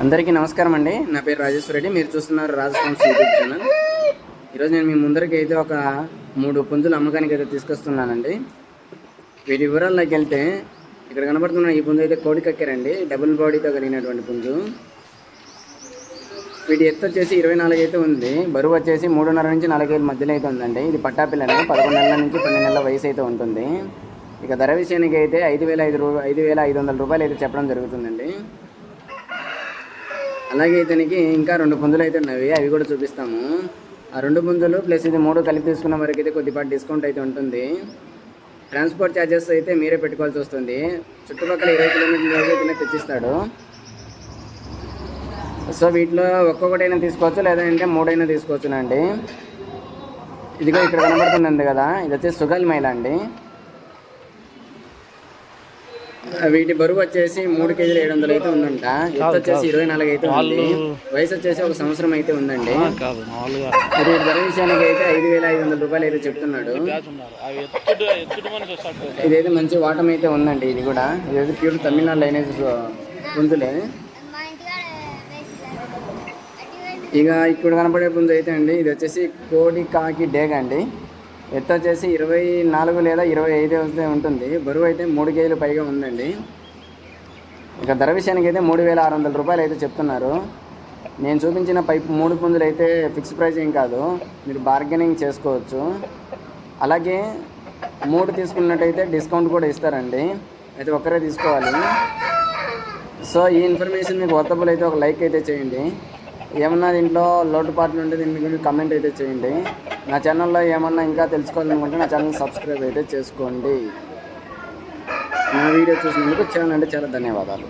అందరికీ నమస్కారం అండి. నా పేరు రాజేశ్వర రెడ్డి. మీరు చూస్తున్నారు రాజస్థాన్ యూట్యూబ్ ఛానల్. ఈరోజు నేను మీ ముందరికి అయితే ఒక 3 పుంజులు అమ్మకానికి అయితే తీసుకొస్తున్నానండి. వీటి వివరాల్లోకి వెళ్తే ఇక్కడ కనబడుతున్న ఈ పుంజు అయితే కోడి కక్కెరండి. డబుల్ బాడీతో కలిగినటువంటి పుంజు. వీటి ఎత్తు వచ్చేసి 24 అయితే ఉంది. బరువు వచ్చేసి 3.5 నుంచి 4 కేజీల మధ్యలో అయితే ఉందండి. ఇది పట్టాపిల్లని 11 నెలల నుంచి 12 నెలల వయసు అయితే ఉంటుంది. ఇక ధర విషయానికి అయితే 5,500 రూపాయలు అయితే చెప్పడం జరుగుతుందండి. అలాగే ఇతనికి ఇంకా 2 పుంజులు అయితే ఉన్నవి, అవి కూడా చూపిస్తాము. ఆ 2 పుంజులు ప్లస్ ఇది 3 కలిపి తీసుకున్న వరకు అయితే కొద్దిపాటి డిస్కౌంట్ అయితే ఉంటుంది. ట్రాన్స్పోర్ట్ ఛార్జెస్ అయితే మీరే పెట్టుకోవాల్సి వస్తుంది. చుట్టుపక్కల 20 కిలోమీటర్ల అయితే తెచ్చిస్తాడు. సో వీటిలో ఒక్కొక్కటైనా తీసుకోవచ్చు, లేదంటే 3 అయినా తీసుకోవచ్చునండి. ఇదిగో ఇక్కడ కనబడుతుంది కదా, ఇది వచ్చేసి సుగల్ మైల అండి. వీటి బరువు వచ్చేసి 3 కేజీలు 700 అయితే ఉందంట. ఎత్తు వచ్చేసి 24 అయితే ఉంది. వయసు వచ్చేసి 1 సంవత్సరం అయితే ఉందండి. మరి ధర విషయానికి అయితే 5,500 రూపాయలు అయితే చెప్తున్నాడు. ఇదైతే మంచి వాటం అయితే ఉందండి. ఇది కూడా ఇదైతే ప్యూర్ తమిళనాడు లైనేజ్ పుంజులే. ఇక ఇక్కడ కనపడే పుంజు అయితే అండి, ఇది వచ్చేసి కోడి కాకి డేగ అండి. ఎత్తు వచ్చేసి 24 లేదా 25 అయితే ఉంటుంది. బరువు అయితే 3 కేజీలు పైగా ఉందండి. ఇక ధర విషయానికి అయితే 3,600 రూపాయలు అయితే చెప్తున్నారు. నేను చూపించిన 3 పుంజులు అయితే ఫిక్స్ ప్రైస్ ఏం కాదు, మీరు బార్గెనింగ్ చేసుకోవచ్చు. అలాగే 3 తీసుకున్నట్టయితే డిస్కౌంట్ కూడా ఇస్తారండి. అయితే ఒక్కరే తీసుకోవాలి. సో ఈ ఇన్ఫర్మేషన్ మీకు వర్తబుల్ అయితే ఒక లైక్ అయితే చేయండి. ఏమన్నా దీంట్లో లోటుపాట్లు ఉంటే దీని గురించి కమెంట్ అయితే చేయండి. నా ఛానల్లో ఏమన్నా ఇంకా తెలుసుకోవాలనుకుంటే నా ఛానల్ సబ్స్క్రైబ్ అయితే చేసుకోండి. నా వీడియో చూసినందుకు చాలా ధన్యవాదాలు.